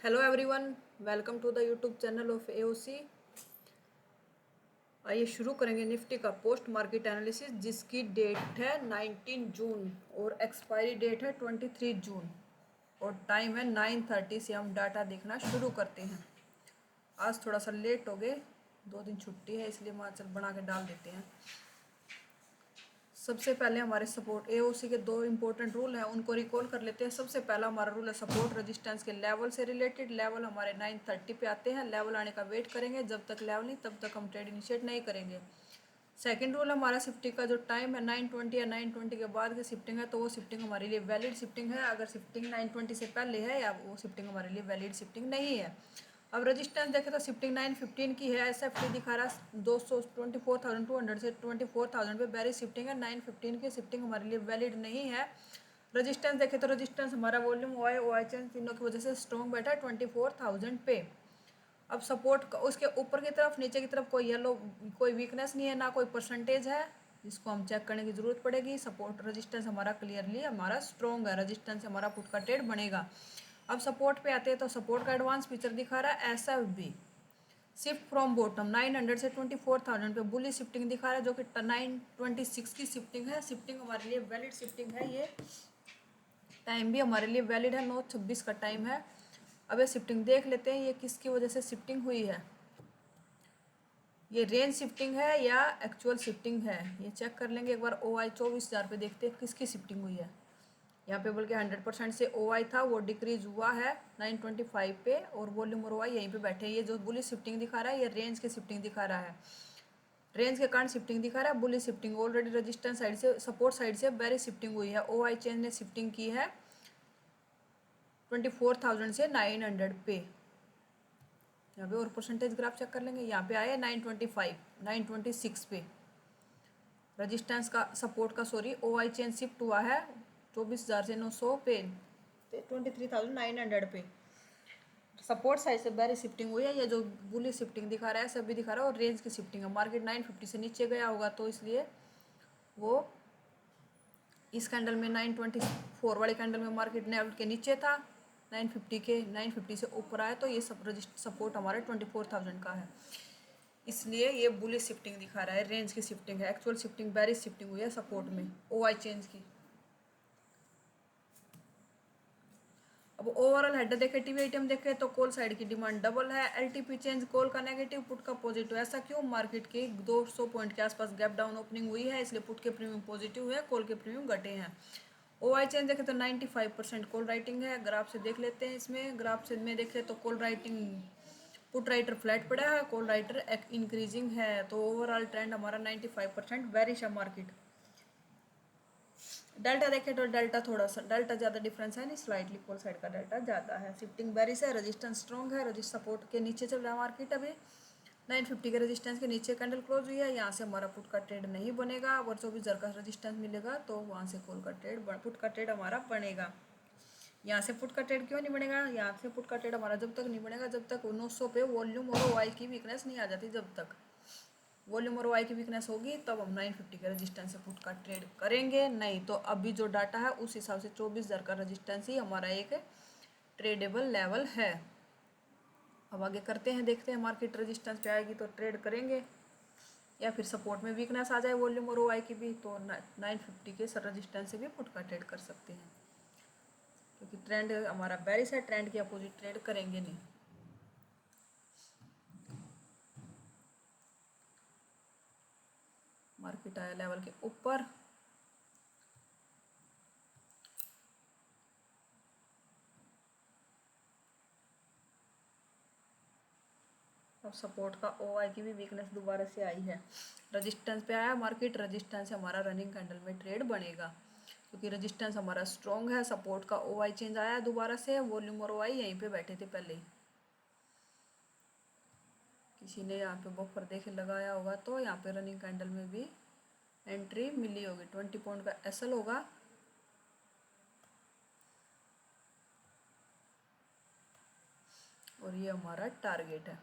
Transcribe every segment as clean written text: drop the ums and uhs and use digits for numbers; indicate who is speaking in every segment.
Speaker 1: Hello everyone, welcome to the YouTube channel of AOC. आइए शुरू करेंगे निफ्टी का पोस्ट मार्केट एनालिसिस, जिसकी डेट है 19 जून और एक्सपायरी डेट है 23 जून और टाइम है 9:30 से हम डाटा देखना शुरू करते हैं। आज थोड़ा सा लेट हो गए, 2 दिन छुट्टी है इसलिए मैं चल बना के डाल देते हैं। सबसे पहले हमारे सपोर्ट एओसी के 2 इंपॉर्टेंट रूल हैं, उनको रिकॉल कर लेते हैं। सबसे पहला हमारा रूल है सपोर्ट रेजिस्टेंस के लेवल से रिलेटेड। लेवल हमारे 9:30 पे आते हैं, लेवल आने का वेट करेंगे। जब तक लेवल नहीं तब तक हम ट्रेड इनिशिएट नहीं करेंगे। सेकंड रूल हमारा शिफ्टिंग का जो टाइम है 9:20 या 9:20 के बाद की शिफ्टिंग है, तो वो शिफ्टिंग हमारे लिए वैलिड शिफ्टिंग है। अगर शिफ्टिंग 9:20 से पहले है या वो शिफ्टिंग हमारे लिए वैलिड शिफ्टिंग नहीं है। अब रेजिस्टेंस देखें तो शिफ्टिंग 9:15 की है। एसएफटी दिखा रहा है 24,200 से 24,000 पे बेरिश शिफ्टिंग है। 9:15 की शिफ्टिंग हमारे लिए वैलिड नहीं है। रेजिस्टेंस देखें तो रेजिस्टेंस हमारा वॉल्यूम ओआई चेंज तीनों की वजह से स्ट्रॉन्ग बैठा है 24,000 पे। अब सपोर्ट उसके ऊपर की तरफ नीचे की तरफ कोई वीकनेस नहीं है, ना कोई परसेंटेज है जिसको हम चेक करने की जरूरत पड़ेगी। सपोर्ट रेजिस्टेंस हमारा क्लियरली हमारा स्ट्रॉन्ग है, रेजिस्टेंस से हमारा पुट का ट्रेड बनेगा। अब सपोर्ट पे आते हैं तो सपोर्ट का एडवांस पिक्चर दिखा रहा है एसएफबी शिफ्ट फ्रॉम बॉटम 900 से 24,000 पे बुली शिफ्टिंग दिखा रहा है, जो कि 926 की शिफ्टिंग है। शिफ्टिंग हमारे लिए वैलिड शिफ्टिंग है। ये टाइम भी हमारे लिए वैलिड है, 9:26 का टाइम है। अब ये शिफ्टिंग देख लेते हैं ये किसकी वजह से शिफ्टिंग हुई है। ये रेंज शिफ्टिंग है या एक्चुअल शिफ्टिंग है, ये चेक कर लेंगे एक बार। OI 24,000 पे देखते हैं किसकी शिफ्टिंग हुई है। यहाँ पे बल्कि 100% से OI था वो डिक्रीज हुआ है 925 पे, और वॉल्यूम और OI यहीं पे बैठे हैं। ये जो बुलिश शिफ्टिंग दिखा रहा है ये रेंज की शिफ्टिंग दिखा रहा है। रेंज के कारण शिफ्टिंग दिखा रहा है, bullish shifting. Already resistance side से सपोर्ट साइड से बेरिश शिफ्टिंग हुई है। OI चेंज ने शिफ्टिंग की है 24,000 से 900 पे। यहाँ पे और परसेंटेज ग्राफ चेक कर लेंगे। यहाँ पे आया 925 926 पे रेजिस्टेंस का सपोर्ट का OI चेंज शिफ्ट हुआ है 24,000 से 900 पे 23,900 पे। सपोर्ट साइड से बेरिश शिफ्टिंग हुई है। ये जो बुली शिफ्टिंग दिखा रहा है सब भी दिखा रहा है, और रेंज की शिफ्टिंग है। मार्केट 950 से नीचे गया होगा तो इसलिए वो इस कैंडल में 924 वाले कैंडल में मार्केट नेवल के नीचे था। 950 से ऊपर आया तो ये सब सपोर्ट हमारे 24,000 का है, इसलिए ये बुलिश शिफ्टिंग दिखा रहा है। रेंज की शिफ्टिंग है, एक्चुअल शिफ्टिंग बेरिश शिफ्टिंग हुई है सपोर्ट में OI चेंज की। अब ओवरऑल हेड देखे टीवी आइटम देखे तो कॉल साइड की डिमांड डबल है। एलटीपी चेंज कॉल का नेगेटिव, पुट का पॉजिटिव। ऐसा क्यों? मार्केट की 200 पॉइंट के आसपास गैप डाउन ओपनिंग हुई है, इसलिए पुट के प्रीमियम पॉजिटिव है, कॉल के प्रीमियम घटे हैं। OI चेंज देखे तो 95% कॉल राइटिंग है। ग्राफ से देख लेते हैं। इसमें ग्राफ से में देखे तो call writing put writer flat पड़ा है, कॉल राइटर इंक्रीजिंग है। तो ओवरऑल ट्रेंड हमारा 95% बेरिश है मार्केट। डेल्टा देखें तो डेल्टा थोड़ा सा डेल्टा ज़्यादा डिफरेंस है नहीं, स्लाइटली कॉल साइड का डेल्टा ज़्यादा है। शिफ्टिंग बेरिश है, रेजिस्टेंस स्ट्रॉन्ग है। रजिस्ट सपोर्ट के नीचे चल रहा है मार्केट अभी 950 के रेजिस्टेंस के नीचे कैंडल क्लोज हुई है। यहाँ से हमारा पुट का ट्रेड नहीं बनेगा। अगर 24,000 का रेजिस्टेंस मिलेगा तो वहाँ से कॉल का ट्रेड पुट का ट्रेड हमारा बनेगा। यहाँ से पुट का ट्रेड क्यों नहीं बनेगा? यहाँ से पुट का ट्रेड हमारा जब तक नहीं बनेगा जब तक 900 पे वॉल्यूम और OI की वीकनेस नहीं आ जाती। जब तक वॉल्यूम और OI की वीकनेस होगी तब हम 950 के रेजिस्टेंस से पुट का ट्रेड करेंगे। नहीं तो अभी जो डाटा है उस हिसाब से 24,000 का रेजिस्टेंस ही हमारा एक ट्रेडेबल लेवल है। अब आगे करते हैं, देखते हैं मार्केट रेजिस्टेंस पे आएगी तो ट्रेड करेंगे, या फिर सपोर्ट में वीकनेस आ जाए वॉल्यूम और OI की भी तो 950 के रेजिस्टेंस से भी पुट का ट्रेड कर सकते हैं, क्योंकि ट्रेंड हमारा बेरिश है। ट्रेंड के अपोजिट ट्रेड करेंगे नहीं। मार्केट आया लेवल के ऊपर, अब सपोर्ट का OI की भी वीकनेस दोबारा से आई है। रेजिस्टेंस पे आया मार्केट, रेजिस्टेंस से हमारा रनिंग कैंडल में ट्रेड बनेगा, क्योंकि रेजिस्टेंस हमारा स्ट्रॉन्ग है। सपोर्ट का OI चेंज आया दोबारा से, वॉल्यूम और OI यहीं पे बैठे थे पहले ही। किसी ने यहाँ पे बफर देखे लगाया होगा तो यहाँ पे रनिंग कैंडल में भी एंट्री मिली होगी। 20 पॉइंट का SL होगा, और ये हमारा टारगेट है।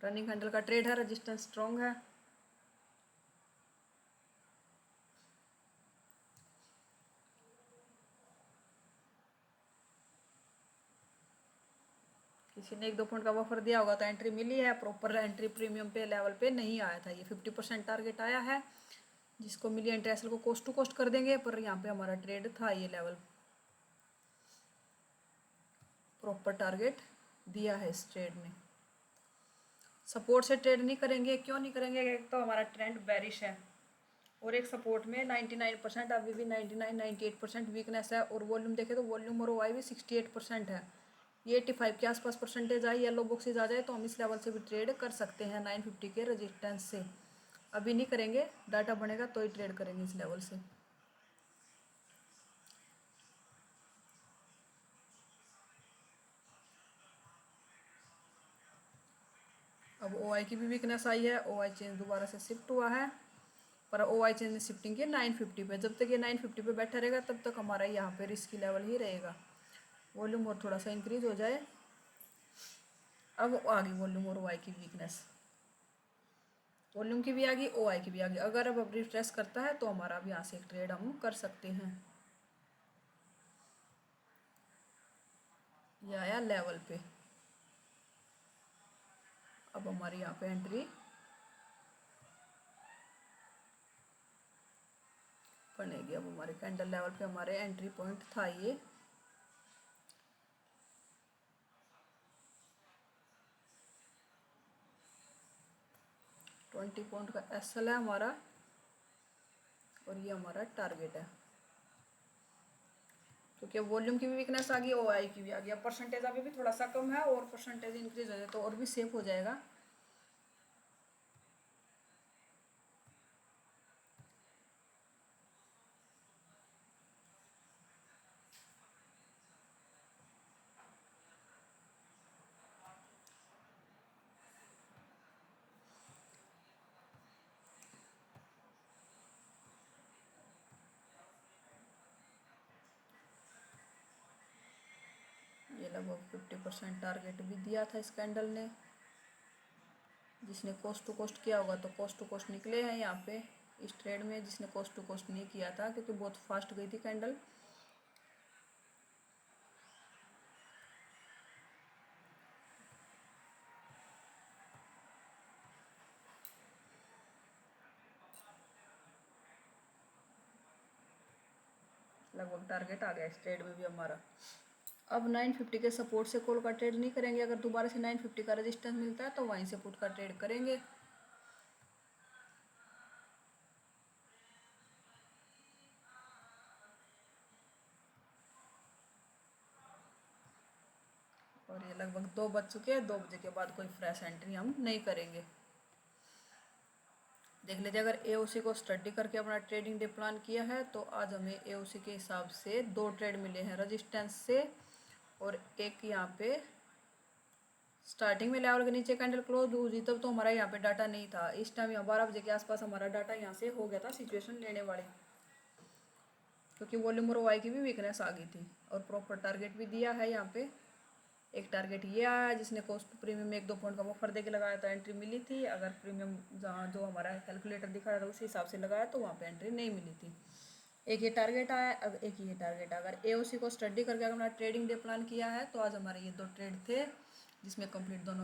Speaker 1: रनिंग कैंडल का ट्रेड है, रेजिस्टेंस स्ट्रॉन्ग है। किसी ने 1-2 पॉइंट का बफर दिया होगा तो एंट्री मिली है, प्रॉपर एंट्री प्रीमियम पे लेवल पे नहीं आया था। ये 50% टारगेट आया है, जिसको मिली एंट्री एसएल को कोस्ट टू कोस्ट कर देंगे, पर यहाँ पे हमारा ट्रेड था, ये लेवल प्रॉपर टारगेट दिया है इस ट्रेड ने। सपोर्ट से ट्रेड नहीं करेंगे, क्यों नहीं करेंगे? एक तो हमारा ट्रेंड बेरिश है और एक सपोर्ट में 99%, अभी भी 99-98% वीकनेस है। और वॉल्यूम देखें तो वॉल्यूम और ओआई भी 68% है। ये 85 के आसपास परसेंटेज आई, येलो बॉक्सेज आ जाए तो हम इस लेवल से भी ट्रेड कर सकते हैं 950 के रेजिस्टेंस से। अभी नहीं करेंगे, डाटा बनेगा तो ही ट्रेड करेंगे इस लेवल से। अब ओआई की भी वीकनेस आई है, ओआई चेंज दोबारा से शिफ्ट हुआ है, पर ओआई चेंज ने शिफ्टिंग की 950 पे। जब तक ये 950 पे बैठा रहेगा तब तक हमारा यहाँ पे रिस्की लेवल ही रहेगा। वॉल्यूम और थोड़ा सा इंक्रीज हो जाए। अब आ गई वॉल्यूम और ओआई की वीकनेस, वॉल्यूम की भी आ गई, ओआई की भी आ गई। अगर अब रिफ्रेश करता है तो हमारा अब यहाँ से एक ट्रेड हम कर सकते हैं। ये आया लेवल पे, अब हमारी यहाँ पे एंट्री बनेगी। अब हमारे कैंडल लेवल पे हमारे एंट्री पॉइंट था ये, $20 का एसएल है हमारा और ये हमारा टारगेट है। क्योंकि अब वॉल्यूम की भी वीकनेस आ गई, ओआई की भी आ गई। अब परसेंटेज अभी भी थोड़ा सा कम है और परसेंटेज इंक्रीज हो जाए तो और भी सेफ हो जाएगा। ये लगभग 50% टारगेट भी दिया था इस कैंडल ने। जिसने कोस्ट टू कोस्ट किया होगा तो कोस्ट टू कोस्ट निकले हैं यहाँ पे इस ट्रेड में। जिसने कोस्ट टू कोस्ट नहीं किया था, क्योंकि बहुत फास्ट गई थी कैंडल, लगभग टारगेट आ गया इस ट्रेड में भी हमारा। अब 950 के सपोर्ट से कॉल का ट्रेड नहीं करेंगे, अगर दोबारा से 950 का रेजिस्टेंस मिलता है तो वहीं से पुट का ट्रेड करेंगे। और ये लगभग 2 बज चुके हैं, 2 बजे के बाद कोई फ्रेश एंट्री हम नहीं करेंगे। देख लीजिए, अगर एओसी को स्टडी करके अपना ट्रेडिंग डे प्लान किया है तो आज हमें एओसी के हिसाब से 2 ट्रेड मिले हैं रेजिस्टेंस से, और एक यहाँ पे स्टार्टिंग में लेवल के नीचे कैंडल क्लोज हुई तब तो हमारा यहाँ पे डाटा नहीं था। इस टाइम यहाँ 12 बजे के आसपास हमारा डाटा यहाँ से हो गया था सिचुएशन लेने वाली, क्योंकि वॉल्यूम और वाई की भी वीकनेस आ गई थी। और प्रॉपर टारगेट भी दिया है यहाँ पे। एक टारगेट ये आया जिसने कॉस्ट प्रीमियम में 1-2 पॉइंट का ऑफर देके लगाया तो एंट्री मिली थी। अगर प्रीमियम जहाँ जो हमारा कैलकुलेटर दिखा रहा था उसी हिसाब से लगाया तो वहाँ पे एंट्री नहीं मिली थी। एक ये टारगेट आया, अब एक ये टारगेट। अगर एओसी को स्टडी करके अगर हमारा ट्रेडिंग डे प्लान किया है तो आज हमारे ये 2 ट्रेड थे जिसमें कंप्लीट दोनों